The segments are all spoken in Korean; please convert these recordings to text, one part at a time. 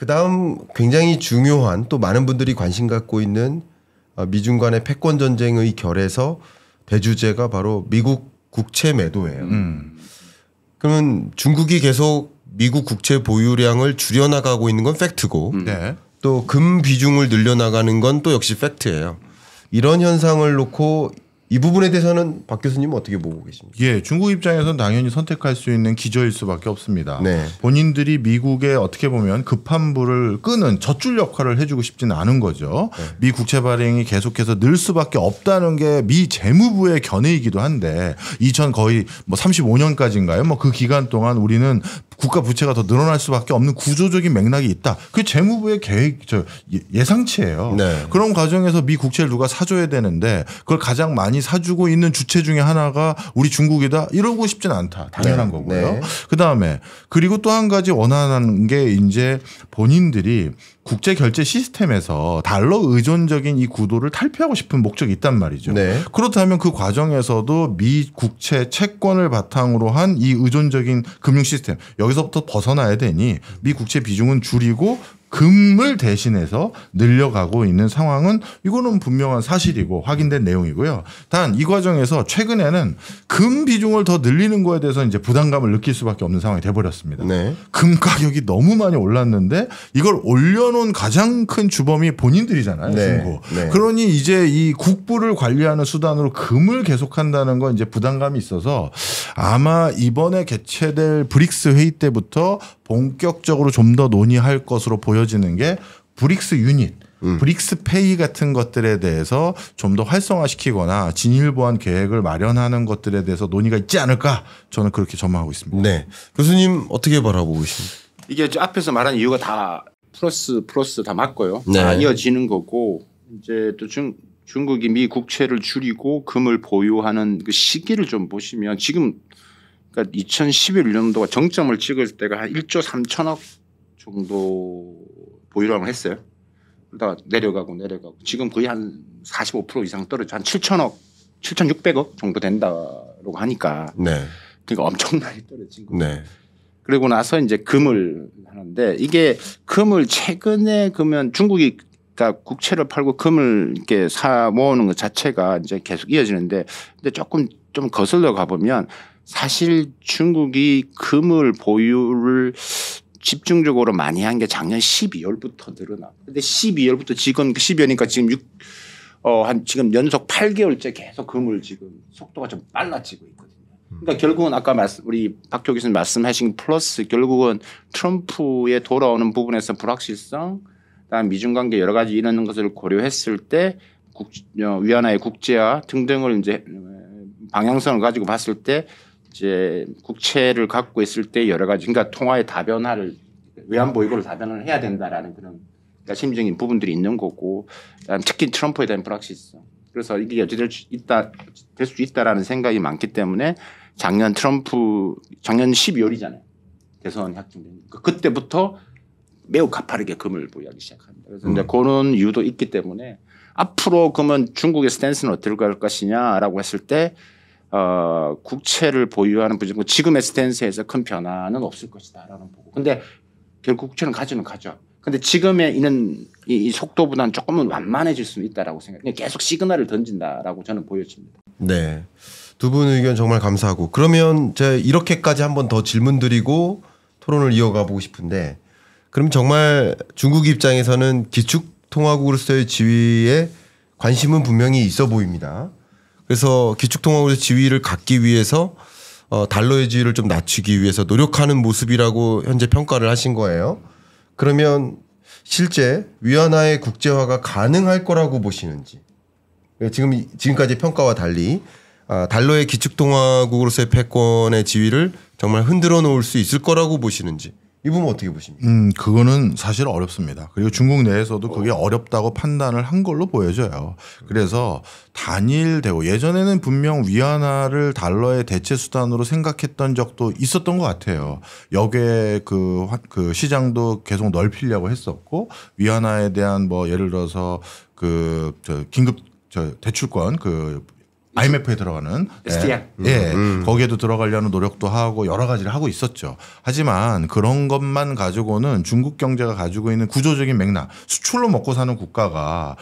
그다음 굉장히 중요한 또 많은 분들이 관심 갖고 있는 미중 간의 패권 전쟁의 결에서 대주제가 바로 미국 국채 매도예요. 그러면 중국이 계속 미국 국채 보유량을 줄여나가고 있는 건 팩트고 네. 또 금 비중을 늘려나가는 건 또 역시 팩트예요. 이런 현상을 놓고 이 부분에 대해서는 박 교수님은 어떻게 보고 계십니까? 예, 중국 입장에서는 당연히 선택할 수 있는 기저일 수밖에 없습니다. 네. 본인들이 미국에 어떻게 보면 급한 불을 끄는 젖줄 역할을 해주고 싶지는 않은 거죠. 네. 미 국채 발행이 계속해서 늘 수밖에 없다는 게 미 재무부의 견해이기도 한데 2000 거의 뭐 35년까지인가요? 뭐 그 기간 동안 우리는 국가 부채가 더 늘어날 수밖에 없는 구조적인 맥락이 있다. 그게 재무부의 계획, 예상치예요. 네. 그런 과정에서 미 국채를 누가 사줘야 되는데 그걸 가장 많이 사주고 있는 주체 중에 하나가 우리 중국이다. 이러고 싶진 않다. 당연한 네. 거고요. 네. 그다음에 그리고 또 한 가지 원하는 게 이제 본인들이 국제 결제 시스템에서 달러 의존적인 이 구도를 탈피하고 싶은 목적이 있단 말이죠. 네. 그렇다면 그 과정에서도 미 국채 채권을 바탕으로 한 이 의존적인 금융 시스템 여기서부터 벗어나야 되니 미 국채 비중은 줄이고 금을 대신해서 늘려가고 있는 상황은 이거는 분명한 사실이고 확인된 내용이고요. 단 이 과정에서 최근에는 금 비중을 더 늘리는 거에 대해서 이제 부담감을 느낄 수밖에 없는 상황이 돼버렸습니다. 네. 금 가격이 너무 많이 올랐는데 이걸 올려놓은 가장 큰 주범이 본인들이잖아요. 네. 중국. 네. 그러니 이제 이 국부를 관리하는 수단으로 금을 계속한다는 건 이제 부담감이 있어서 아마 이번에 개최될 브릭스 회의 때부터 본격적으로 좀 더 논의할 것으로 보여지는 게 브릭스 유닛, 브릭스 페이 같은 것들에 대해서 좀 더 활성화시키거나 진일보한 계획을 마련하는 것들에 대해서 논의가 있지 않을까 저는 그렇게 전망하고 있습니다. 네. 교수님 어떻게 바라보고 계십니까? 이게 앞에서 말한 이유가 다 플러스 다 맞고요. 네. 다 이어지는 거고 이제 또 중국이 미 국채를 줄이고 금을 보유하는 그 시기를 좀 보시면 지금 그러니까 2011년도가 정점을 찍을 때가 한 1조 3천억 정도 보유량을 했어요. 그러다가 내려가고 지금 거의 한 45% 이상 떨어져 한 7천억, 7,600억 정도 된다고 하니까 네. 그러니까 엄청나게 떨어진 거예요. 네. 그리고 나서 이제 금을 하는데 이게 금을 최근에 그러면 중국이 그러니까 국채를 팔고 금을 이렇게 사 모으는 것 자체가 이제 계속 이어지는데 근데 조금 좀 거슬러 가보면 사실 중국이 금을 보유를 집중적으로 많이 한 게 작년 12월부터 늘어나. 근데 12월부터 지금 12월이니까 지금 지금 연속 8개월째 계속 금을 지금 속도가 좀 빨라지고 있거든요. 그러니까 결국은 아까 우리 박 교수님 말씀하신 플러스 결국은 트럼프에 돌아오는 부분에서 불확실성, 그다음 미중 관계 여러 가지 이런 것을 고려했을 때 위안화의 국제화 등등을 이제 방향성을 가지고 봤을 때 이제 국채를 갖고 있을 때 여러 가지 그러니까 통화의 다변화를 외환 보유고를 다변화를 해야 된다라는 그런 그러니까 심리적인 부분들이 있는 거고 특히 트럼프에 대한 불확실성. 그래서 이게 어찌 될 수 있다라는 생각이 많기 때문에 작년 12월이잖아요. 대선이 확정되니까 그때부터 매우 가파르게 금을 보유하기 시작합니다. 그래서 이제 그런 이유도 있기 때문에 앞으로 그러면 중국의 스탠스는 어떻게 갈 것이냐라고 했을 때 국채를 보유하는 부분 지금의 스탠스에서 큰 변화는 없을 것이다라는 보고. 근데 결국 국채는 가지는 가죠. 근데 지금의 이 속도보다는 조금은 완만해질 수는 있다라고 생각해요. 계속 시그널을 던진다라고 저는 보여집니다. 네. 두 분 의견 정말 감사하고 그러면 제가 이렇게까지 한번 더 질문 드리고 토론을 이어가 보고 싶은데 그럼 정말 중국 입장에서는 기축통화국으로서의 지위에 관심은 분명히 있어 보입니다. 그래서 기축통화국의 지위를 갖기 위해서 달러의 지위를 좀 낮추기 위해서 노력하는 모습이라고 현재 평가를 하신 거예요. 그러면 실제 위안화의 국제화가 가능할 거라고 보시는지 지금까지 평가와 달리 달러의 기축통화국으로서의 패권의 지위를 정말 흔들어 놓을 수 있을 거라고 보시는지 이 부분 어떻게 보십니까? 그거는 사실 어렵습니다. 그리고 중국 내에서도 그게 어렵다고 판단을 한 걸로 보여져요. 그래서 단일되고 예전에는 분명 위안화를 달러의 대체 수단으로 생각했던 적도 있었던 것 같아요. 역의 그 시장도 계속 넓히려고 했었고 위안화에 대한 뭐 예를 들어서 긴급 대출권 IMF에 들어가는 SDR. 예, 거기에도 들어가려는 노력도 하고 여러 가지를 하고 있었죠. 하지만 그런 것만 가지고는 중국 경제가 가지고 있는 구조적인 맥락, 수출로 먹고 사는 국가가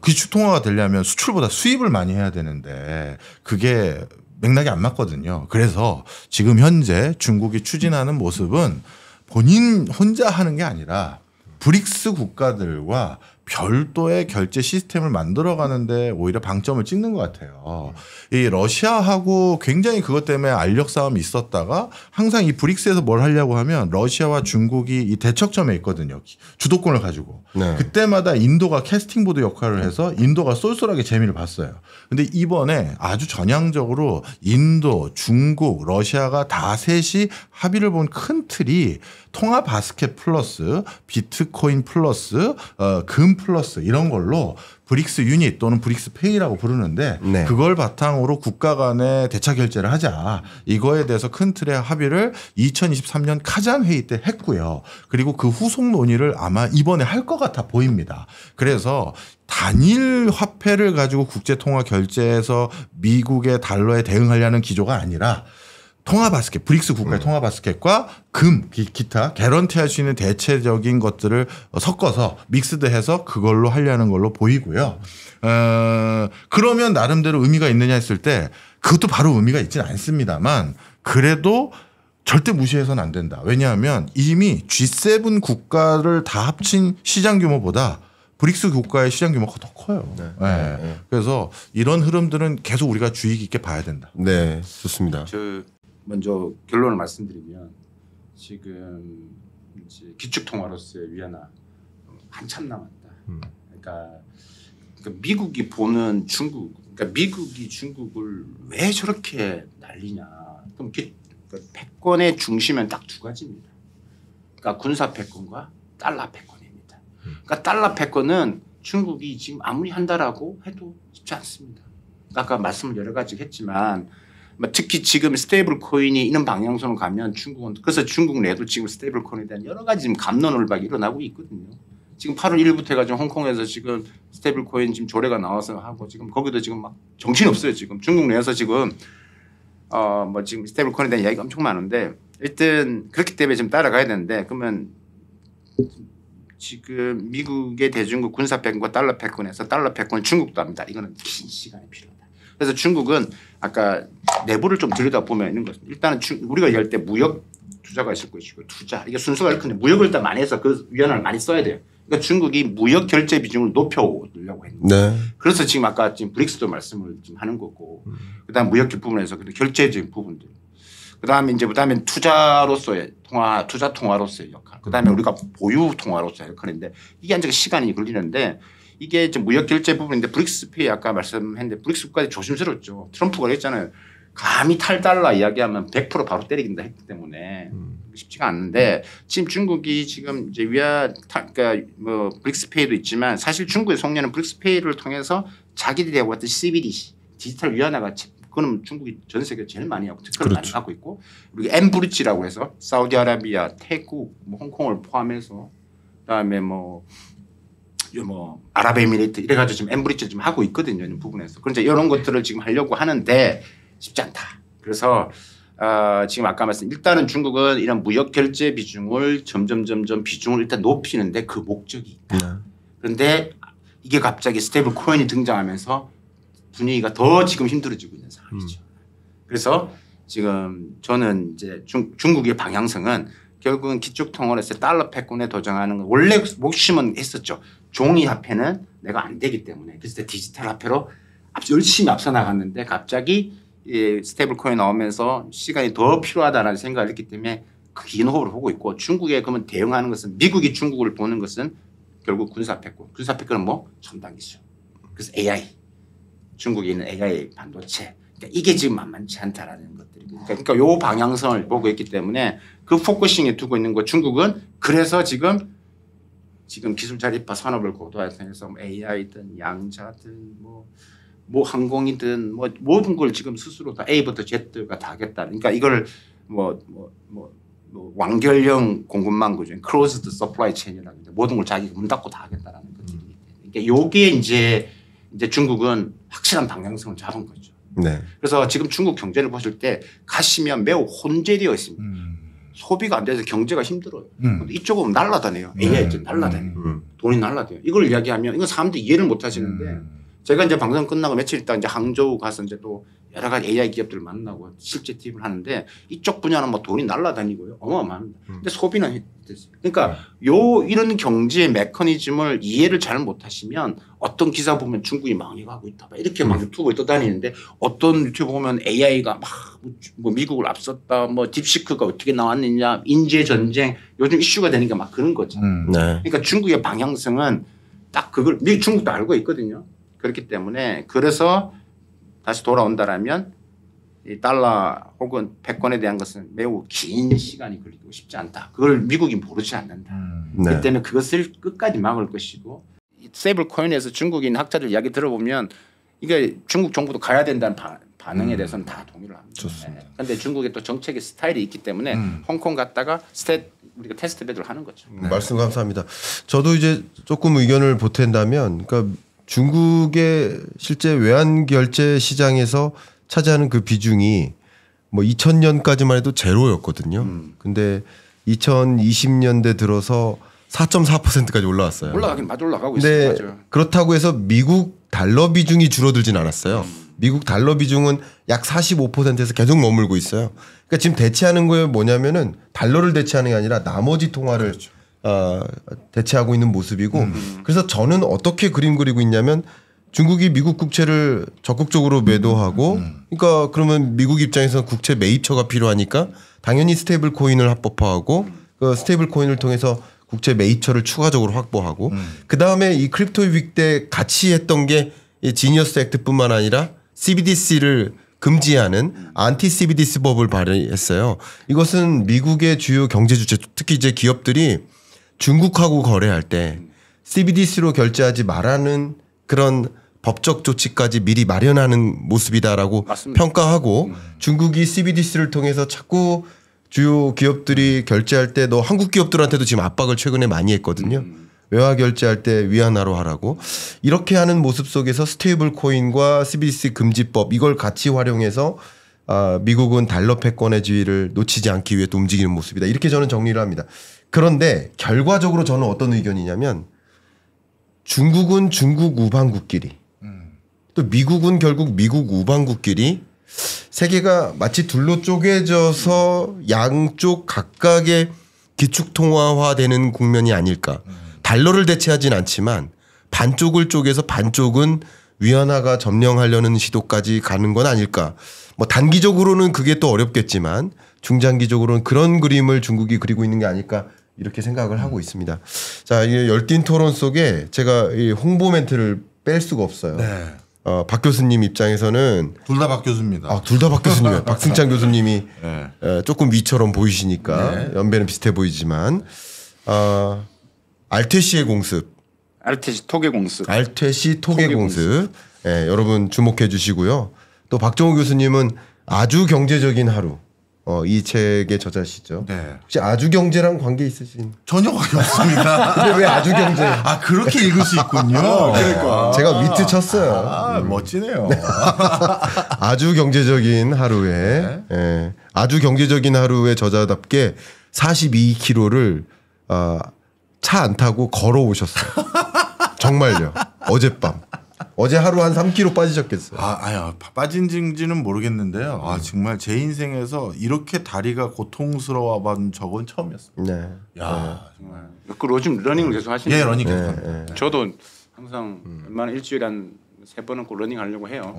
기축 통화가 되려면 수출보다 수입을 많이 해야 되는데 그게 맥락이 안 맞거든요. 그래서 지금 현재 중국이 추진하는 모습은 본인 혼자 하는 게 아니라 브릭스 국가들과 별도의 결제 시스템을 만들어가는데 오히려 방점을 찍는 것 같아요. 이 러시아하고 굉장히 그것 때문에 알력 싸움이 있었다가 항상 이 브릭스에서 뭘 하려고 하면 러시아와 중국이 이 대척점에 있거든요. 주도권을 가지고. 네. 그때마다 인도가 캐스팅보드 역할을 해서 인도가 쏠쏠하게 재미를 봤어요. 근데 이번에 아주 전향적으로 인도, 중국, 러시아가 다 셋이 합의를 본 큰 틀이 통화 바스켓 플러스 비트코인 플러스 금 플러스 이런 걸로 브릭스 유닛 또는 브릭스 페이라고 부르는데 네. 그걸 바탕으로 국가 간의 대차 결제를 하자. 이거에 대해서 큰 틀의 합의를 2023년 카잔 회의 때 했고요. 그리고 그 후속 논의를 아마 이번에 할 것 같아 보입니다. 그래서 단일 화폐를 가지고 국제 통화 결제에서 미국의 달러에 대응하려는 기조가 아니라 통화 바스켓, 브릭스 국가의 통화 바스켓과 금, 기타 개런티할 수 있는 대체적인 것들을 섞어서 믹스드해서 그걸로 하려는 걸로 보이고요. 그러면 나름대로 의미가 있느냐 했을 때 그것도 바로 의미가 있지는 않습니다만 그래도 절대 무시해서는 안 된다. 왜냐하면 이미 G7 국가를 다 합친 시장 규모보다 브릭스 국가의 시장 규모가 더 커요. 네. 네. 네. 그래서 이런 흐름들은 계속 우리가 주의 깊게 봐야 된다. 네, 좋습니다. 먼저 결론을 말씀드리면 지금 이제 기축 통화로서의 위안화 한참 남았다. 그러니까 미국이 보는 중국, 그러니까 미국이 중국을 왜 저렇게 난리냐? 그럼 패권의 중심은 딱 두 가지입니다. 그러니까 군사 패권과 달러 패권입니다. 그러니까 달러 패권은 중국이 지금 아무리 한다라고 해도 쉽지 않습니다. 아까 말씀을 여러 가지 했지만. 특히 지금 스테이블 코인이 이런 방향성으로 가면 중국은 그래서 중국 내도 지금 스테이블 코인에 대한 여러 가지 지금 갑론을박이 일어나고 있거든요. 지금 8월 1일부터 해가지고 홍콩에서 지금 스테이블 코인 지금 조례가 나와서 하고 지금 거기도 지금 막 정신 없어요. 지금 중국 내에서 지금 뭐 지금 스테이블 코인에 대한 이야기가 엄청 많은데 일단 그렇기 때문에 지금 따라가야 되는데 그러면 지금 미국의 대중국 군사 패권과 달러 패권에서 달러 패권을 중국도 합니다. 이거는 긴 시간이 필요하다. 그래서 중국은 아까 내부를 좀 들여다보면 있는 것입니다. 일단은 우리가 얘기할 때 무역 투자가 있을 것이고 투자 이게 순서가 이렇게 무역을 일단 많이 해서 그 위안화를 많이 써야 돼요. 그러니까 중국이 무역 결제 비중을 높여오려고 했는데 네. 그래서 지금 아까 지금 브릭스도 말씀을 좀 하는 거고 그다음 무역 부분에서 결제적인 부분들 그다음에 이제 그다음에 투자로서의 투자 통화로서의 역할 그다음에 우리가 보유 통화로서의 역할인데 이게 이제 시간이 걸리는데 이게 이제 무역 결제 부분인데 브릭스 페이 아까 말씀했는데 브릭스 국가들이 조심스럽죠. 트럼프가 그랬잖아요. 감히 탈달러 이야기하면 100% 바로 때리긴다 했기 때문에 쉽지가 않는데 지금 중국이 지금 이제 그러니까 뭐 브릭스 페이도 있지만 사실 중국의 속내는 브릭스 페이를 통해서 자기들이 하고 있던 CBDC 디지털 위안화가 그거는 중국이 전 세계 제일 많이 하고 특허를 많이 갖고 있고 그리고 엠브리지라고 해서 사우디아라비아, 태국, 뭐 홍콩을 포함해서 그다음에 뭐 아랍에미레이트 이래가지고 지금 엠브리지 지금 하고 있거든요. 이런 부분에서. 그런데 이런 것들을 지금 하려고 하는데 쉽지 않다. 그래서 지금 아까 말씀 일단은 중국은 이런 무역 결제 비중을 점점 비중을 일단 높이는데 그 목적이 있다. 그런데 이게 갑자기 스테이블 코인이 등장하면서 분위기가 더 지금 힘들어지고 있는 상황이죠. 그래서 지금 저는 이제 중국의 방향성은 결국은 기축 통화로서 달러 패권에 도전하는 건 원래 목심은 했었죠. 종이 화폐는 내가 안 되기 때문에 그래서 디지털 화폐로 열심히 앞서 나갔는데 갑자기 스테이블 코인 나오면서 시간이 더 필요하다라는 생각을 했기 때문에 그 긴 호흡을 보고 있고 중국에 그러면 대응하는 것은 미국이 중국을 보는 것은 결국 군사 패권. 군사 패권은 뭐 첨단 기술. 그래서 AI. 중국에 있는 AI 반도체. 그러니까 이게 지금 만만치 않다라는 것들이. 그러니까 요 방향성을 보고 있기 때문에 그 포커싱에 두고 있는 거 중국은 그래서 지금 기술 자립화 산업을 고도화해서 AI든 양자든 뭐 항공이든 뭐 모든 걸 지금 스스로 다 A부터 Z가 다 하겠다. 그러니까 이걸 완결형 공급망 구조, 클로즈드 서플라이 체인이라는 모든 걸 자기가 문 닫고 다 하겠다라는 것들이. 그러니까 요게 이제 중국은 확실히 확실한 방향성을 잡은 거죠. 네. 그래서 지금 중국 경제를 보실 때 가시면 매우 혼재되어 있습니다. 소비가 안 돼서 경제가 힘들어요. 근데 이쪽은 날라다녀요. AI 날라다녀요. 돈이 날라다녀요. 이걸 이야기하면 이건 사람들이 이해를 못 하시는데 제가 이제 방송 끝나고 며칠 있다 이제 항저우 가서 이제 또 여러 가지 AI 기업들을 만나고 실제 팁을 하는데 이쪽 분야는 뭐 돈이 날라다니고요. 어마어마합니다. 근데 소비는 됐어요. 그러니까 이런 경제 메커니즘을 이해를 잘 못하시면 어떤 기사 보면 중국이 망해가고 있다. 이렇게 막 유튜브에 떠다니는데 어떤 유튜브 보면 AI가 막 뭐 미국을 앞섰다. 뭐 딥시크가 어떻게 나왔느냐. 인재 전쟁 요즘 이슈가 되는 게 막 그런 거죠. 네. 그러니까 중국의 방향성은 딱 그걸 중국도 알고 있거든요. 그렇기 때문에 그래서 다시 돌아온다라면 이 달러 혹은 패권에 대한 것은 매우 긴 시간이 걸리고 쉽지 않다. 그걸 미국이 모르지 않는다. 네. 그렇기 때문에 그것을 끝까지 막을 것이고 스테이블 코인에서 중국인 학자들 이야기 들어보면 이게 중국 정부도 가야 된다는 반응에 대해서는 다 동의를 합니다. 좋습니다. 그런데 중국의 또 정책의 스타일이 있기 때문에 홍콩 갔다가 우리가 테스트 배드를 하는 거죠. 말씀 감사합니다. 저도 이제 조금 의견을 보탠다면, 그러니까 중국의 실제 외환 결제 시장에서 차지하는 그 비중이 뭐 2000년까지만 해도 제로였거든요. 근데 2020년대 들어서 4.4%까지 올라왔어요. 올라가고 근데 있어요. 그렇다고 해서 미국 달러 비중이 줄어들진 않았어요. 미국 달러 비중은 약 45%에서 계속 머물고 있어요. 그러니까 지금 대체하는 거에 뭐냐면은 달러를 대체하는 게 아니라 나머지 통화를 대체하고 있는 모습이고 그래서 저는 어떻게 그림 그리고 있냐면 중국이 미국 국채를 적극적으로 매도하고 그러니까 그러면 미국 입장에서는 국채 매입처가 필요하니까 당연히 스테이블 코인을 합법화하고 그 스테이블 코인을 통해서 국채 매입처를 추가적으로 확보하고 그다음에 이 크립토 위기 때 같이 했던 게 이 지니어스 액트뿐만 아니라 CBDC를 금지하는 안티 CBDC 법을 발의했어요. 이것은 미국의 주요 경제 주체 특히 이제 기업들이 중국하고 거래할 때 CBDC로 결제하지 말라는 그런 법적 조치까지 미리 마련하는 모습이다라고 맞습니다. 평가하고 중국이 CBDC를 통해서 자꾸 주요 기업들이 결제할 때 너 한국 기업들한테도 지금 압박을 최근에 많이 했거든요. 외화 결제할 때 위안화로 하라고. 이렇게 하는 모습 속에서 스테이블 코인과 CBDC 금지법 이걸 같이 활용해서 미국은 달러 패권의 지위를 놓치지 않기 위해 또 움직이는 모습이다. 이렇게 저는 정리를 합니다. 그런데 결과적으로 저는 어떤 의견이냐면 중국은 중국 우방국끼리 또 미국은 결국 미국 우방국끼리 세계가 마치 둘로 쪼개져서 양쪽 각각의 기축통화화되는 국면이 아닐까. 달러를 대체하진 않지만 반쪽을 쪼개서 반쪽은 위안화가 점령하려는 시도까지 가는 건 아닐까. 뭐 단기적으로는 그게 또 어렵겠지만 중장기적으로는 그런 그림을 중국이 그리고 있는 게 아닐까 이렇게 생각을 하고 있습니다. 자, 이 열띤 토론 속에 제가 이 홍보 멘트를 뺄 수가 없어요. 네. 박 교수님 입장에서는 둘 다 박 교수입니다. 둘 다 박 교수님이에요. 박승찬 교수님이 네. 조금 위처럼 보이시니까 네. 연배는 비슷해 보이지만 알퇴시의 공습. 알테시 토개공습. 알퇴시 토개공습. 예, 여러분 주목해 주시고요. 또 박정우 교수님은 아주 경제적인 하루. 이 책의 저자시죠. 네. 혹시 아주 경제랑 관계 있으신? 전혀 관계 없습니다. 근데 왜 아주 경제? 그렇게 읽을 수 있군요. 그러니까 제가 위트 쳤어요. 멋지네요. 아주 경제적인 하루에 아주 경제적인 하루의 저자답게 42km를 차 안 타고 걸어오셨어요. 정말요. 어젯밤. 어제 하루 한 3kg 빠지셨겠어요. 아니요. 빠진지는 모르겠는데요. 정말 제 인생에서 이렇게 다리가 고통스러워본 적은 처음이었어요. 네. 야, 정말. 그 요즘 러닝을 계속 하시는 예, 거예요? 러닝 계속합니다. 저도 항상 웬만한 일주일에 한 3번은 꼭 러닝 하려고 해요.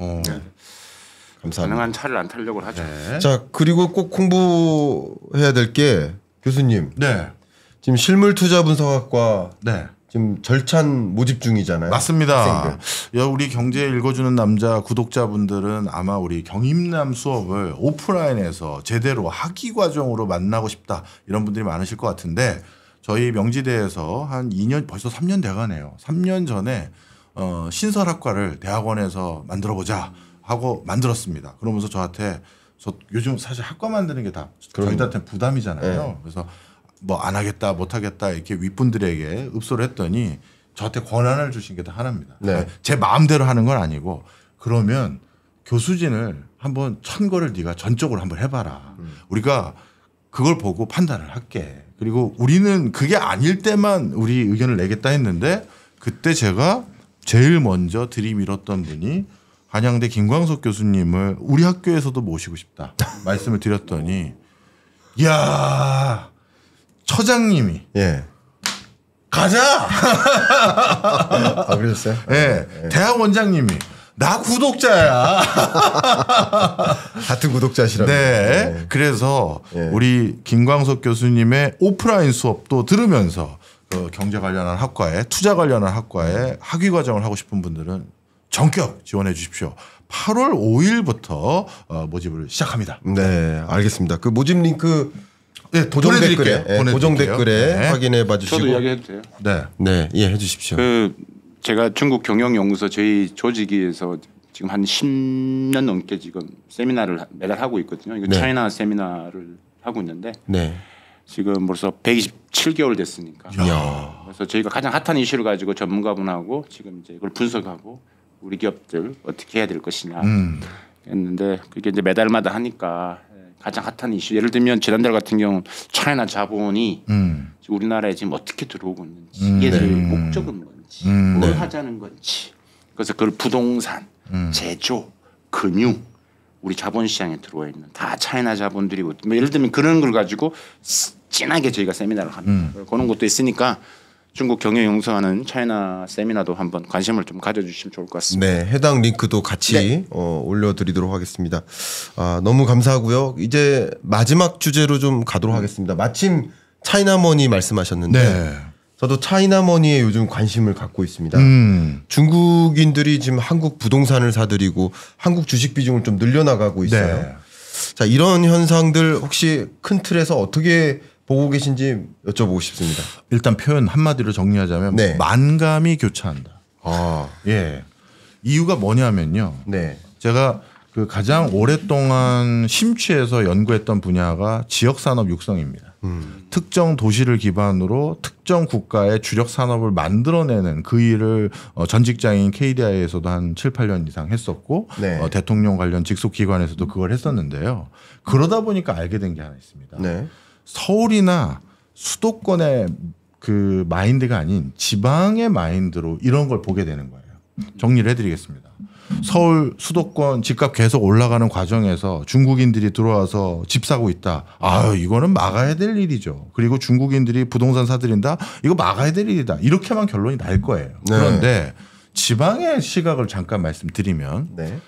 감사합니다. 가능한 차를 안 타려고 하죠. 네. 자, 그리고 꼭 홍보해야 될 게 교수님. 네. 지금 실물 투자 분석학과 네. 지금 절찬 모집 중이잖아요. 맞습니다. 학생들. 우리 경제 읽어주는 남자 구독자분들은 아마 우리 경임남 수업을 오프라인에서 제대로 학위 과정으로 만나고 싶다 이런 분들이 많으실 것 같은데 저희 명지대에서 한 2년 벌써 3년 돼가네요. 3년 전에 신설학과를 대학원에서 만들어보자 하고 만들었습니다. 그러면서 저한테 저 요즘 사실 학과 만드는 게 다 저희들한테 부담이잖아요. 네. 그래서 뭐 안 하겠다 못 하겠다 이렇게 윗분들에게 읍소를 했더니 저한테 권한을 주신 게 다 하나입니다. 네. 제 마음대로 하는 건 아니고 그러면 교수진을 한번 천거를 네가 전적으로 한번 해봐라. 우리가 그걸 보고 판단을 할게. 그리고 우리는 그게 아닐 때만 우리 의견을 내겠다 했는데 그때 제가 제일 먼저 들이밀었던 분이 한양대 김광석 교수님을 우리 학교에서도 모시고 싶다 말씀을 드렸더니 이야 처장님이 예. 가자. 아, 그러셨어요? 네. 대학 원장님이 나 구독자야. 같은 구독자시라고. 네. 그래서 예. 우리 김광석 교수님의 오프라인 수업도 들으면서 경제 관련한 학과에 투자 관련한 학과에 학위 과정을 하고 싶은 분들은 전격 지원해 주십시오. 8월 5일부터 모집을 시작합니다. 네, 알겠습니다. 그 모집 링크 네, 고정 보내드릴게요. 댓글에 고정 보내드릴게요. 댓글에 네. 확인해 봐주시고. 저도 이야기해도 돼요? 네. 네, 예, 해주십시오. 제가 중국 경영연구소 저희 조직위에서 지금 한 10년 넘게 지금 세미나를 매달 하고 있거든요. 이거 네. 차이나 세미나를 하고 있는데 네. 지금 벌써 127개월 됐으니까. 이야. 그래서 저희가 가장 핫한 이슈를 가지고 전문가분하고 지금 이제 이걸 분석하고 우리 기업들 어떻게 해야 될 것이냐 했는데 그게 이제 매달마다 하니까 가장 핫한 이슈. 예를 들면 지난달 같은 경우는 차이나 자본이 우리나라에 지금 어떻게 들어오고 있는지 얘들 목적은 뭔지 뭘 하자는 건지 그래서 그걸 부동산, 제조, 금융 우리 자본시장에 들어와 있는 다 차이나 자본들이고 뭐 예를 들면 그런 걸 가지고 진하게 저희가 세미나를 합니다. 그런 것도 있으니까 중국 경영연구소하는 차이나 세미나도 한번 관심을 좀 가져주시면 좋을 것 같습니다. 네, 해당 링크도 같이 네. 올려드리도록 하겠습니다. 아, 너무 감사하고요. 이제 마지막 주제로 좀 가도록 하겠습니다. 마침 차이나머니 말씀하셨는데 네. 저도 차이나머니에 요즘 관심을 갖고 있습니다. 중국인들이 지금 한국 부동산을 사들이고 한국 주식 비중을 좀 늘려나가고 있어요. 네. 자, 이런 현상들 혹시 큰 틀에서 어떻게 보고 계신지 여쭤보고 싶습니다. 일단 표현 한마디로 정리하자면 네. 만감이 교차한다. 아, 예. 이유가 뭐냐면요. 네. 제가 그 가장 오랫동안 심취해서 연구했던 분야가 지역산업 육성입니다. 특정 도시를 기반으로 특정 국가의 주력 산업을 만들어내는 그 일을 전 직장인 KDI에서도 한 7, 8년 이상 했었고 네. 대통령 관련 직속 기관에서도 그걸 했었는데요. 그러다 보니까 알게 된 게 하나 있습니다. 네. 서울이나 수도권의 그 마인드가 아닌 지방의 마인드로 이런 걸 보게 되는 거예요. 정리를 해드리겠습니다. 서울 수도권 집값 계속 올라가는 과정에서 중국인들이 들어와서 집 사고 있다. 아유, 이거는 막아야 될 일이죠. 그리고 중국인들이 부동산 사들인다. 이거 막아야 될 일이다. 이렇게만 결론이 날 거예요. 네. 그런데 지방의 시각을 잠깐 말씀드리면 네.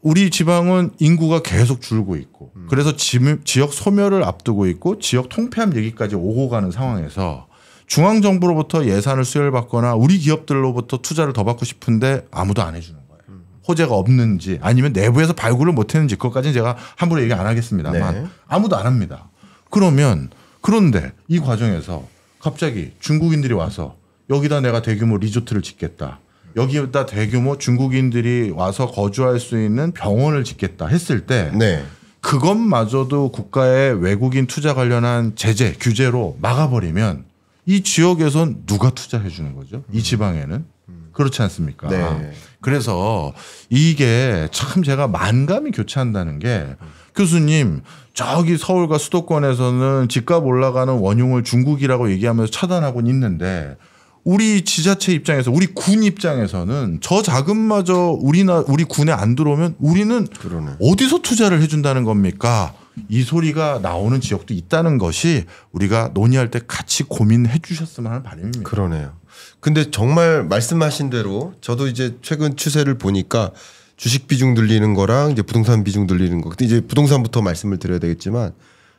우리 지방은 인구가 계속 줄고 있고 그래서 지역 소멸을 앞두고 있고 지역 통폐합 얘기까지 오고 가는 상황에서 중앙정부로부터 예산을 수혈받거나 우리 기업들로부터 투자를 더 받고 싶은데 아무도 안 해주는 거예요. 호재가 없는지 아니면 내부에서 발굴을 못했는지 그것까지는 제가 함부로 얘기 안 하겠습니다만 네. 아무도 안 합니다. 그런데 이 과정에서 갑자기 중국인들이 와서 여기다 내가 대규모 리조트를 짓겠다. 여기다 대규모 중국인들이 와서 거주할 수 있는 병원을 짓겠다 했을 때 네. 그것마저도 국가의 외국인 투자 관련한 제재, 규제로 막아버리면 이 지역에선 누가 투자해 주는 거죠? 이 지방에는? 그렇지 않습니까? 네. 그래서 이게 참 제가 만감이 교차한다는 게 교수님 저기 서울과 수도권에서는 집값 올라가는 원흉을 중국이라고 얘기하면서 차단하고는 있는데 우리 지자체 입장에서 우리 군 입장에서는 저 자금마저 우리 군에 안 들어오면 우리는 그러네. 어디서 투자를 해준다는 겁니까? 이 소리가 나오는 지역도 있다는 것이 우리가 논의할 때 같이 고민해 주셨으면 하는 바람입니다. 그러네요. 근데 정말 말씀하신 대로 저도 이제 최근 추세를 보니까 주식 비중 늘리는 거랑 이제 부동산 비중 늘리는 거. 근데 이제 부동산부터 말씀을 드려야 되겠지만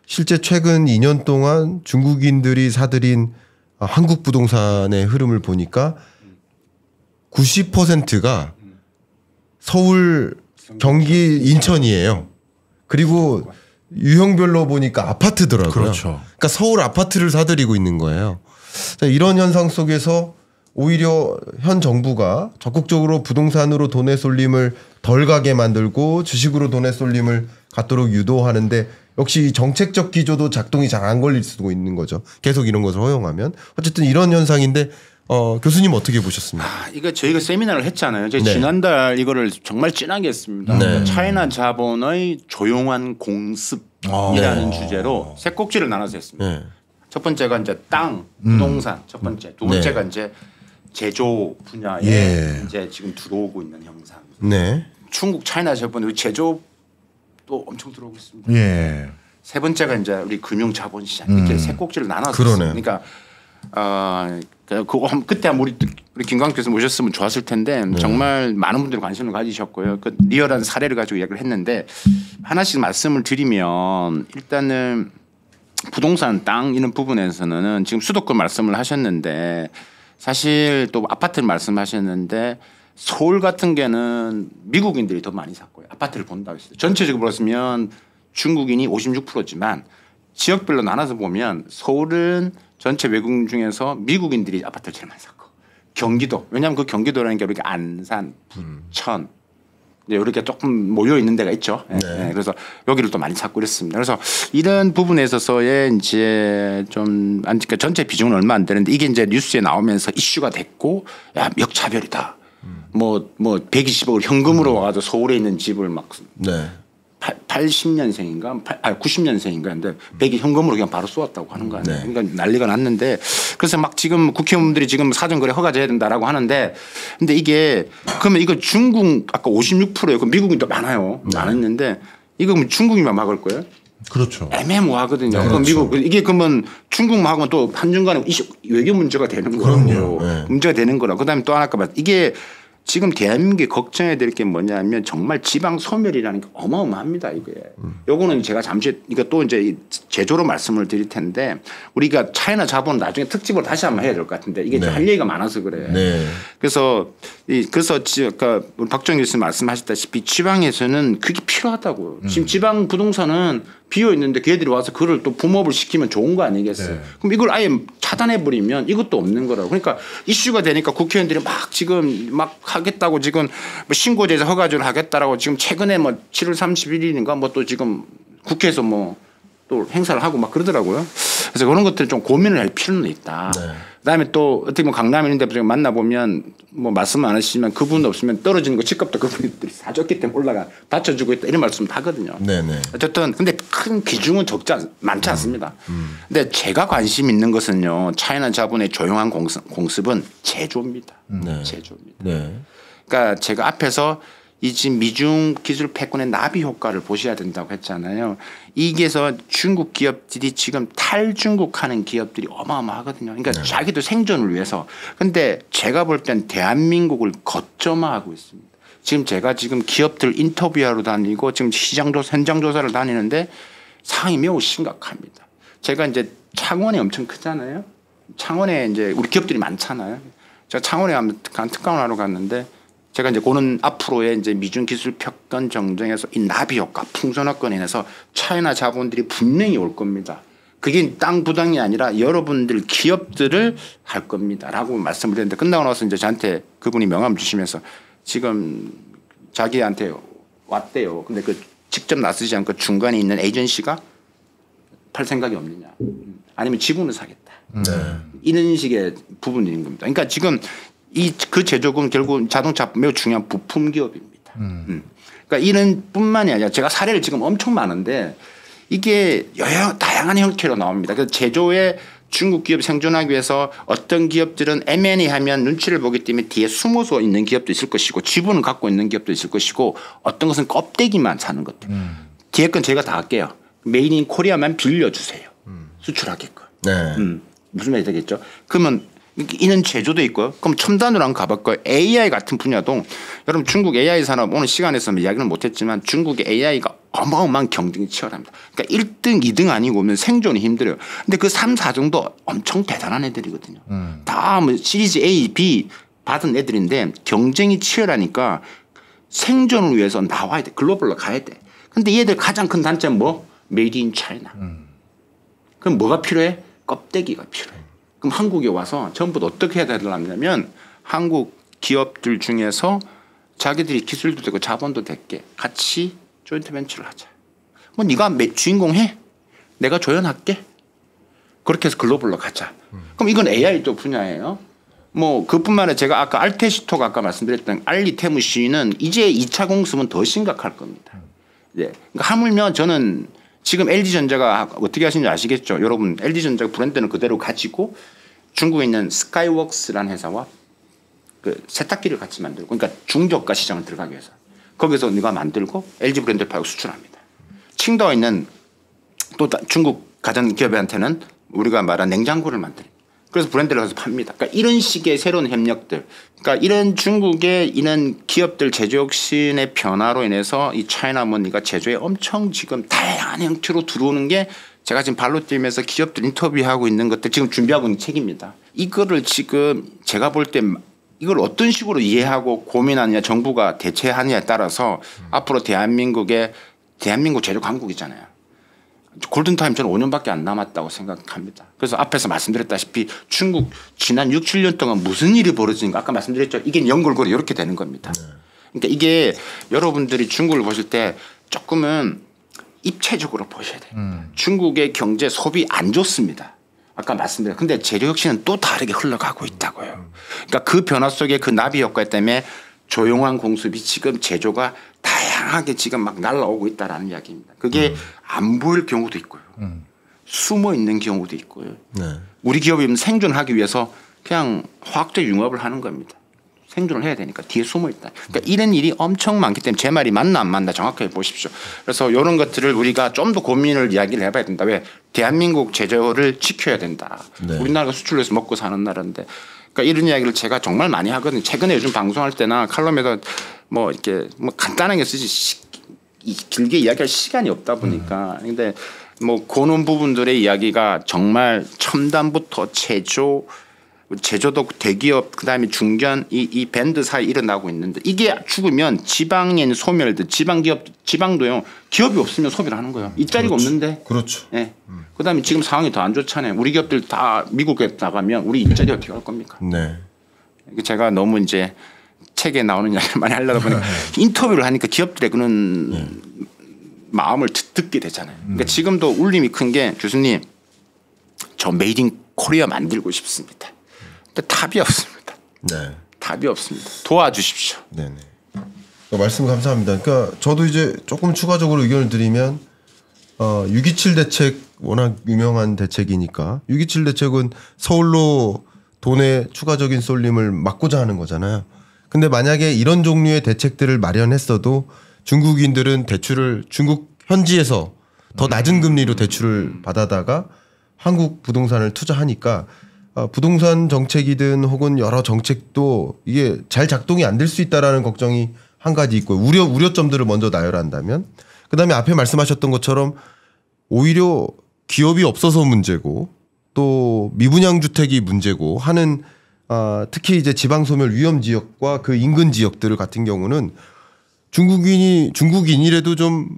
실제 최근 2년 동안 중국인들이 사들인 한국 부동산의 흐름을 보니까 90%가 서울, 경기, 인천이에요. 그리고 유형별로 보니까 아파트더라고요. 그렇죠. 그러니까 서울 아파트를 사들이고 있는 거예요. 자, 이런 현상 속에서 오히려 현 정부가 적극적으로 부동산으로 돈의 쏠림을 덜 가게 만들고 주식으로 돈의 쏠림을 갖도록 유도하는데 역시 정책적 기조도 작동이 잘 안 걸릴 수도 있는 거죠. 계속 이런 것을 허용하면. 어쨌든 이런 현상인데 교수님 어떻게 보셨습니까? 이거 저희가 세미나를 했잖아요. 저희 네. 지난달 이거를 정말 진하게 했습니다. 네. 차이나 자본의 조용한 공습이라는 주제로 세 꼭지를 나눠서 했습니다. 네. 첫 번째가 이제 땅, 부동산 첫 번째. 두 번째가 이제 제조 분야에 이제 지금 들어오고 있는 형상. 네. 중국, 차이나 자본 제조도 엄청 들어오고 있습니다. 예. 세 번째가 이제 우리 금융 자본시장 이렇게 세 꼭지를 나눠서 그러네. 그러니까 그때 우리 김광수 교수 모셨으면 좋았을 텐데 정말 많은 분들이 관심을 가지셨고요. 그 리얼한 사례를 가지고 이야기를 했는데 하나씩 말씀을 드리면 일단은 부동산 땅 이런 부분에서는 지금 수도권 말씀을 하셨는데 사실 또 아파트를 말씀하셨는데 서울 같은 게는 미국인들이 더 많이 샀고요. 아파트를 본다고 했어요. 전체적으로 보면 중국인이 56%지만 지역별로 나눠서 보면 서울은 전체 외국인 중에서 미국인들이 아파트를 제일 많이 샀고 경기도 왜냐하면 그 경기도라는 게 우리가 안산, 부천 이렇게 조금 모여 있는 데가 있죠. 네. 그래서 여기를 또 많이 찾고 이랬습니다. 그래서 이런 부분에 있어서의 이제 좀 그러니까 전체 비중은 얼마 안 되는데 이게 이제 뉴스에 나오면서 이슈가 됐고 야 역차별이다. 뭐 120억을 현금으로 와가지고 서울에 있는 집을 막 네. 80년생인가 90년생인가 근데 100이 현금으로 그냥 바로 쏘았다고 하는 거 아니에요. 그러니까 난리가 났는데 그래서 막 지금 국회의원들이 지금 사전거래 허가제해야 된다라고 하는데 근데 이게 그러면 이거 중국 아까 56%예요. 그 미국인 또 많아요. 많았는데 이거 그럼 중국인만 막을 거예요? 그렇죠. 애매모호하거든요. 그렇죠. 미국 이게 그러면 중국만 하면 또 한중간에 외교 문제가 되는 거고 문제가 되는 거라. 그다음에 또 하나가 이게 지금 대한민국이 걱정해야 될 게 뭐냐면 정말 지방 소멸이라는 게 어마어마합니다. 이게. 요거는 제가 잠시 이거 또 이제 제조로 말씀을 드릴 텐데 우리가 차이나 자본 나중에 특집을 다시 한번 해야 될 것 같은데 이게 할 얘기가 많아서 그래. 네. 그래서 아까 우리 박정 교수님 말씀하셨다시피 지방에서는 그게 필요하다고요. 지금 지방 부동산은 비어 있는데 걔들이 와서 그걸 또 붐업을 시키면 좋은 거 아니겠어요. 그럼 이걸 아예 차단해 버리면 이것도 없는 거라고. 그러니까 이슈가 되니까 국회의원들이 막 지금 막 하겠다고 지금 뭐 신고제에서 허가제를 하겠다라고 지금 최근에 뭐 7월 31일인가 뭐 또 지금 국회에서 뭐 또 행사를 하고 막 그러더라고요. 그래서 그런 것들 좀 고민을 할 필요는 있다. 그다음에 또 어떻게 보면 강남 이런 데 만나보면 뭐 말씀 안 하시지만 그분 없으면 떨어지는 거 집값도 그분들이 사줬기 때문에 올라가 받쳐주고 있다 이런 말씀 하거든요. 네네. 어쨌든 근데 큰 비중은 많지 않습니다. 근데 제가 관심 있는 것은요. 차이나 자본의 조용한 공습은 제조입니다. 제조입니다. 네. 그러니까 제가 앞에서 이 지금 미중 기술 패권의 나비 효과를 보셔야 된다고 했잖아요. 이게서 중국 기업들이 지금 탈중국하는 기업들이 어마어마하거든요. 그러니까 자기도 생존을 위해서. 그런데 제가 볼 땐 대한민국을 거점화하고 있습니다. 지금 제가 지금 기업들 인터뷰하러 다니고 지금 현장 조사를 다니는데 상황이 매우 심각합니다. 제가 이제 창원이 엄청 크잖아요. 창원에 이제 우리 기업들이 많잖아요. 제가 창원에 가면 특강을 하러 갔는데 제가 이제 고는 앞으로의 이제 미중 기술 패권 정쟁에서 이 나비 효과, 풍선화권에 인해서 차이나 자본들이 분명히 올 겁니다. 그게 땅 부당이 아니라 여러분들 기업들을 할 겁니다라고 말씀을 드렸는데 끝나고 나서 이제 저한테 그분이 명함을 주시면서 지금 자기한테 왔대요. 근데 그 직접 나서지 않고 중간에 있는 에이전시가 팔 생각이 없느냐. 아니면 지분을 사겠다. 이런 식의 부분인 겁니다. 그러니까 지금 그 제조업은 결국 자동차 매우 중요한 부품 기업입니다. 그러니까 이런 뿐만이 아니라 제가 사례를 지금 엄청 많은데 이게 다양한 형태로 나옵니다. 그래서 제조에 중국 기업이 생존하기 위해서 어떤 기업들은 M&A 하면 눈치를 보기 때문에 뒤에 숨어서 있는 기업도 있을 것이고 지분을 갖고 있는 기업도 있을 것이고 어떤 것은 껍데기만 사는 것들. 뒤에 건 제가 다 할게요. 메이드 인 코리아만 빌려주세요. 수출하게끔. 네. 무슨 말이 되겠죠? 그러면 이런 제조도 있고요. 그럼 첨단으로 한번 가볼 거예요. AI 같은 분야도 여러분 중국 AI 산업 오늘 시간에서 이야기는 못했지만 중국의 AI가 어마어마한 경쟁이 치열합니다. 그러니까 1등, 2등 아니고 생존이 힘들어요. 근데 그 3, 4등도 엄청 대단한 애들이거든요. 다 뭐 시리즈 A, B 받은 애들인데 경쟁이 치열하니까 생존을 위해서 나와야 돼. 글로벌로 가야 돼. 근데 얘들 가장 큰 단점은 뭐? 메이드 인 차이나. 그럼 뭐가 필요해? 껍데기가 필요해. 그럼 한국에 와서 전부 다 어떻게 해야 되냐면 한국 기업들 중에서 자기들이 기술도 되고 자본도 됐게 같이 조인트 벤처를 하자. 뭐 네가 주인공 해. 내가 조연할게. 그렇게 해서 글로벌로 가자. 그럼 이건 AI 쪽 분야예요. 뭐 그뿐만 아니라 제가 아까 알테시토가 아까 말씀드렸던 알리테무시는 이제 2차 공습은 더 심각할 겁니다. 네. 그러니까 하물며 저는 지금 LG전자가 어떻게 하시는지 아시겠죠? 여러분 LG전자 브랜드는 그대로 가지고 중국에 있는 스카이웍스라는 회사와 그 세탁기를 같이 만들고 그러니까 중저가 시장을 들어가기 위해서 거기서 누가 만들고 LG 브랜드를 팔고 수출합니다. 칭다오에 있는 또 중국 가전 기업한테는 우리가 말한 냉장고를 만듭니다. 그래서 브랜드를 가서 팝니다. 그러니까 이런 식의 새로운 협력들, 그러니까 이런 중국의 이런 기업들 제조혁신의 변화로 인해서 이 차이나머니가 제조에 엄청 지금 다양한 형태로 들어오는 게 제가 지금 발로 뛰면서 기업들 인터뷰하고 있는 것들 지금 준비하고 있는 책입니다. 이거를 지금 제가 볼 때 이걸 어떤 식으로 이해하고 고민하느냐 정부가 대처하느냐에 따라서 앞으로 대한민국 제조 강국이잖아요. 골든타임 저는 5년밖에 안 남았다고 생각합니다. 그래서 앞에서 말씀드렸다시피 중국 지난 6, 7년 동안 무슨 일이 벌어지는가 아까 말씀드렸죠. 이게 연골고리 이렇게 되는 겁니다. 그러니까 이게 여러분들이 중국을 보실 때 조금은 입체적으로 보셔야 돼요. 중국의 경제 소비 안 좋습니다. 아까 말씀드렸죠. 근데 재료 혁신은 또 다르게 흘러가고 있다고요. 그러니까 그 변화 속에 그 나비 효과 때문에 조용한 공습이 지금 제조가 다양하게 지금 막 날라오고 있다라는 이야기입니다. 그게 안 보일 경우도 있고요. 숨어 있는 경우도 있고요. 네. 우리 기업이 생존하기 위해서 그냥 화학적 융합을 하는 겁니다. 생존을 해야 되니까 뒤에 숨어 있다. 그러니까 이런 일이 엄청 많기 때문에 제 말이 맞나 안 맞나 정확하게 보십시오. 그래서 이런 것들을 우리가 좀 더 고민을 이야기를 해봐야 된다. 왜? 대한민국 제조를 지켜야 된다. 네. 우리나라가 수출을 해서 먹고 사는 나라인데 그러니까 이런 이야기를 제가 정말 많이 하거든요. 최근에 요즘 방송할 때나 칼럼에서 뭐 이렇게 뭐 간단하게 쓰지 길게 이야기할 시간이 없다 보니까 근데 뭐 그런 부분들의 이야기가 정말 첨단부터 제조도 대기업 그다음에 중견 이 밴드 사이 일어나고 있는데 이게 죽으면 지방인 소멸들 지방도요 기업이 없으면 소비를 하는 거예요. 일자리가 그렇죠. 없는데. 그렇죠. 네. 그다음에 지금 상황이 더 안 좋잖아요. 우리 기업들 다 미국에 나가면 우리 일자리 어떻게 할 겁니까? 네. 제가 너무 이제 책에 나오는 이야기를 많이 하려다 보니 인터뷰를 하니까 기업들의 그런 마음을 듣게 되잖아요. 그러니까 지금도 울림이 큰 게 교수님 저 메이드 인 코리아 만들고 싶습니다. 근데 답이 없습니다. 네. 답이 없습니다. 도와주십시오. 네네. 말씀 감사합니다. 그러니까 저도 이제 조금 추가적으로 의견을 드리면 6.27 대책 워낙 유명한 대책이니까 6.27 대책은 서울로 돈의 추가적인 쏠림을 막고자 하는 거잖아요. 근데 만약에 이런 종류의 대책들을 마련했어도 중국인들은 대출을 중국 현지에서 더 낮은 금리로 대출을 받아다가 한국 부동산을 투자하니까 부동산 정책이든 혹은 여러 정책도 이게 잘 작동이 안 될 수 있다라는 걱정이 한 가지 있고 우려점들을 먼저 나열한다면 그다음에 앞에 말씀하셨던 것처럼 오히려 기업이 없어서 문제고 또 미분양 주택이 문제고 하는 특히 이제 지방 소멸 위험 지역과 그 인근 지역들 같은 경우는 중국인이라도 좀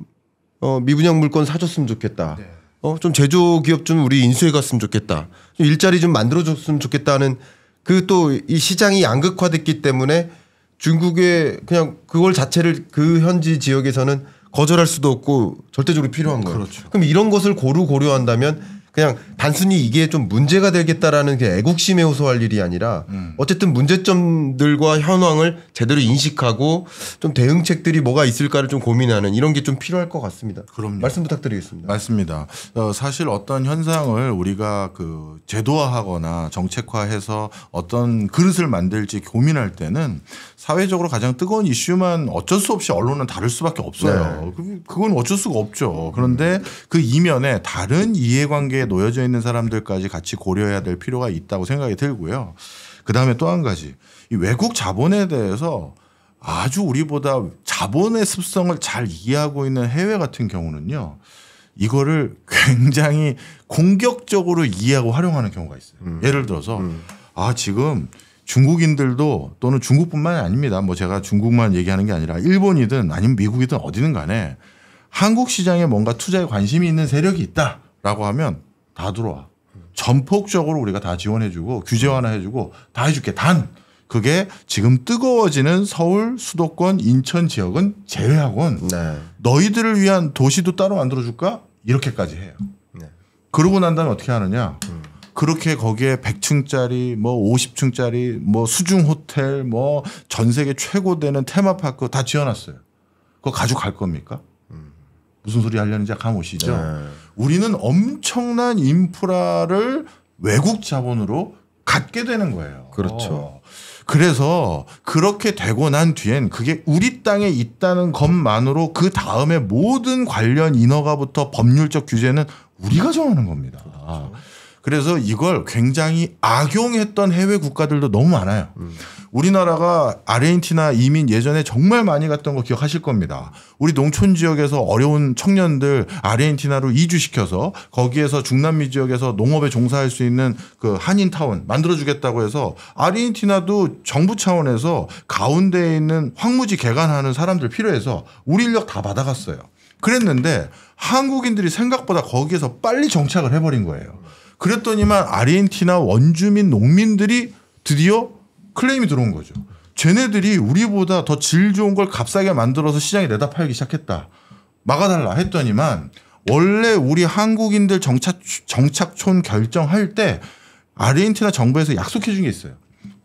미분양 물건 사줬으면 좋겠다. 네. 좀 제조 기업 좀 우리 인수해 갔으면 좋겠다. 좀 일자리 좀 만들어줬으면 좋겠다는 그 또 이 시장이 양극화됐기 때문에 중국의 그냥 그걸 자체를 그 현지 지역에서는 거절할 수도 없고 절대적으로 필요한 거예요. 그렇죠. 그럼 이런 것을 고려한다면 그냥 단순히 이게 좀 문제가 되겠다라는 게 애국심에 호소할 일이 아니라 어쨌든 문제점들과 현황을 제대로 인식하고 좀 대응책들이 뭐가 있을까를 좀 고민하는 이런 게 좀 필요할 것 같습니다. 그럼요. 말씀 부탁드리겠습니다. 맞습니다. 사실 어떤 현상을 우리가 그 제도화하거나 정책화해서 어떤 그릇을 만들지 고민할 때는 사회적으로 가장 뜨거운 이슈만 어쩔 수 없이 언론은 다룰 수밖에 없어요. 그건 어쩔 수가 없죠. 그런데 그 이면에 다른 이해관계에 놓여져 있는 사람들까지 같이 고려해야 될 필요가 있다고 생각이 들고요. 그다음에 또 한 가지 이 외국 자본에 대해서 아주 우리보다 자본의 습성을 잘 이해하고 있는 해외 같은 경우는요. 이거를 굉장히 공격적으로 이해하고 활용하는 경우가 있어요. 예를 들어서 지금 중국인들도 또는 중국뿐만이 아닙니다. 뭐 제가 중국만 얘기하는 게 아니라 일본이든 아니면 미국이든 어디든 간에 한국 시장에 뭔가 투자에 관심이 있는 세력이 있다라고 하면 다 들어와. 전폭적으로 우리가 다 지원해주고 규제 완화해주고 다 해줄게. 단 그게 지금 뜨거워지는 서울, 수도권, 인천 지역은 제외하곤 너희들을 위한 도시도 따로 만들어줄까? 이렇게까지 해요. 그러고 난 다음에 어떻게 하느냐. 그렇게 거기에 100층짜리 뭐 50층짜리 뭐 수중 호텔 뭐 전 세계 최고 되는 테마파크 다 지어놨어요. 그거 가지고 갈 겁니까? 무슨 소리 하려는지 감 오시죠? 우리는 엄청난 인프라를 외국 자본으로 갖게 되는 거예요. 그렇죠. 그래서 그렇게 되고 난 뒤엔 그게 우리 땅에 있다는 것만으로 그 다음에 모든 관련 인허가부터 법률적 규제는 우리가 정하는 겁니다. 그렇죠. 그래서 이걸 굉장히 악용했던 해외 국가들도 너무 많아요. 우리나라가 아르헨티나 이민 예전에 정말 많이 갔던 거 기억하실 겁니다. 우리 농촌 지역에서 어려운 청년들 아르헨티나로 이주시켜서 거기에서 중남미 지역에서 농업에 종사할 수 있는 그 한인타운 만들어주겠다고 해서 아르헨티나도 정부 차원에서 가운데에 있는 황무지 개간하는 사람들 필요해서 우리 인력 다 받아갔어요. 그랬는데 한국인들이 생각보다 거기에서 빨리 정착을 해버린 거예요. 그랬더니만 아르헨티나 원주민 농민들이 드디어 클레임이 들어온 거죠. 쟤네들이 우리보다 더 질 좋은 걸 값싸게 만들어서 시장에 내다 팔기 시작했다. 막아달라 했더니만 원래 우리 한국인들 정착촌 결정할 때 아르헨티나 정부에서 약속해 준 게 있어요.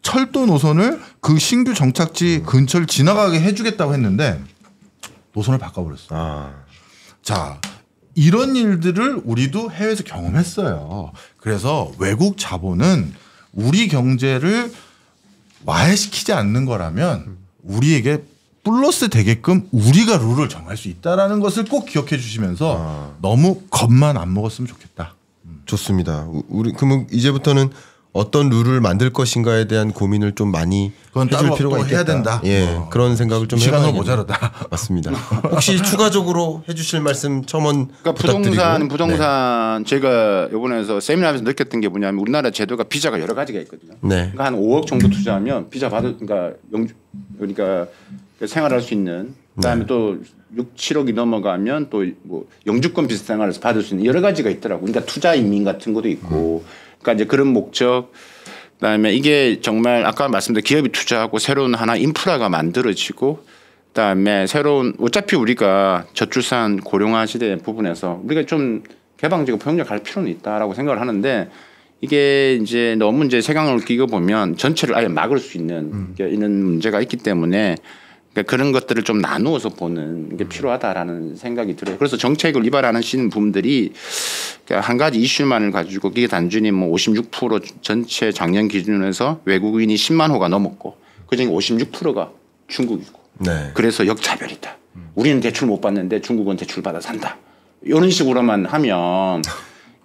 철도 노선을 그 신규 정착지 근처를 지나가게 해주겠다고 했는데 노선을 바꿔버렸어요. 자, 이런 일들을 우리도 해외에서 경험했어요. 그래서 외국 자본은 우리 경제를 와해시키지 않는 거라면 우리에게 플러스 되게끔 우리가 룰을 정할 수 있다라는 것을 꼭 기억해 주시면서 너무 겁만 안 먹었으면 좋겠다. 좋습니다. 우리 그러면 이제부터는 어떤 룰을 만들 것인가에 대한 고민을 좀 많이 해줄 필요가 있겠다. 해야 된다. 예, 그런 생각을 좀 시간으로 모자르다. 맞습니다. 혹시 추가적으로 해주실 말씀 첨언 그러니까 부탁드리고. 부동산 제가 이번에서 세미나에서 느꼈던 게 뭐냐면 우리나라 제도가 비자가 여러 가지가 있거든요. 네. 그러니까 한 5억 정도 투자하면 비자 그러니까 생활할 수 있는 그다음에 또 6, 7억이 넘어가면 또 뭐 영주권 비슷 생활을 받을 수 있는 여러 가지가 있더라고. 그러니까 투자 이민 같은 것도 있고. 그러니까 이제 그런 목적. 그다음에 이게 정말 아까 말씀드린 기업이 투자하고 새로운 하나 인프라가 만들어지고 그다음에 새로운 어차피 우리가 저출산 고령화 시대 부분에서 우리가 좀 개방적이고 포용력할 필요는 있다라고 생각을 하는데 이게 이제 너무 이제 세강을 끼고 보면 전체를 아예 막을 수 있는 이런 문제가 있기 때문에 그러니까 그런 것들을 좀 나누어서 보는 게 필요하다라는 생각이 들어요. 그래서 정책을 위반하시는 부분들이 한 가지 이슈만을 가지고 이게 단순히 뭐 56% 전체 작년 기준에서 외국인이 10만 호가 넘었고 그중에 56%가 중국이고 네. 그래서 역차별이다. 우리는 대출 못 받는데 중국은 대출 받아 산다. 이런 식으로만 하면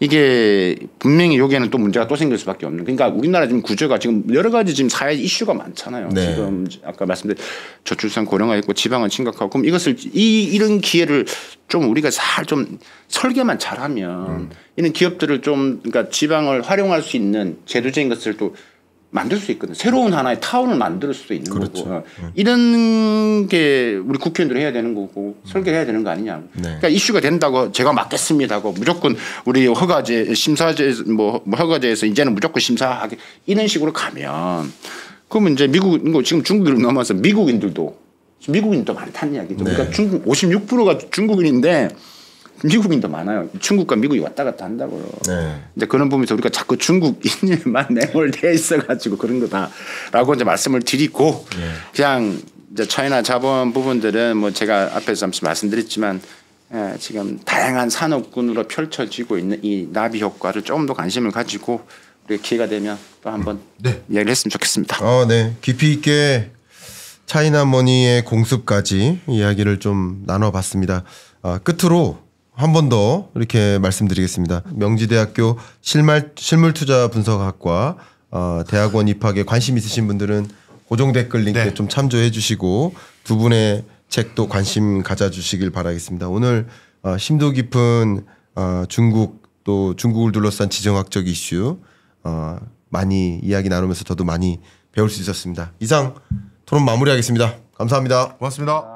이게 분명히 여기에는 또 문제가 또 생길 수밖에 없는. 그러니까 우리나라 지금 구조가 지금 여러 가지 지금 사회 이슈가 많잖아요. 네. 지금 아까 말씀드린 저출산 고령화 있고 지방은 심각하고 그럼 이것을 이런 기회를 좀 우리가 좀 설계만 잘하면 이런 기업들을 좀 그러니까 지방을 활용할 수 있는 제도적인 것을 또 만들 수 있거든. 새로운 하나의 타운을 만들 수도 있는 그렇죠. 거고. 이런 게 우리 국회의원들이 해야 되는 거고 설계해야 되는 거 아니냐. 네. 그러니까 이슈가 된다고 제가 맡겠습니다고 무조건 우리 허가제 심사제 뭐 허가제에서 이제는 무조건 심사하게 이런 식으로 가면 그러면 이제 미국 지금 중국을 넘어서 미국인도 많다는 이야기죠. 네. 그러니까 중국 56%가 중국인인데 미국인도 많아요. 중국과 미국이 왔다 갔다 한다고요. 네. 이제 그런 부분에서 우리가 자꾸 중국인만 매몰돼 있어가지고 그런 거다라고 이제 말씀을 드리고 그냥 이제 차이나 자본 부분들은 뭐 제가 앞에서 잠시 말씀드렸지만 지금 다양한 산업군으로 펼쳐지고 있는 이 나비 효과를 조금 더 관심을 가지고 우리가 기회가 되면 또 한번 이야기를 했으면 좋겠습니다. 네. 깊이 있게 차이나머니의 공습까지 이야기를 좀 나눠봤습니다. 끝으로 한 번 더 이렇게 말씀드리겠습니다. 명지대학교 실물투자분석학과 대학원 입학에 관심 있으신 분들은 고정 댓글 링크에 좀 참조해 주시고 두 분의 책도 관심 가져주시길 바라겠습니다. 오늘 심도 깊은 중국 또 중국을 둘러싼 지정학적 이슈 많이 이야기 나누면서 저도 많이 배울 수 있었습니다. 이상 토론 마무리하겠습니다. 감사합니다. 고맙습니다.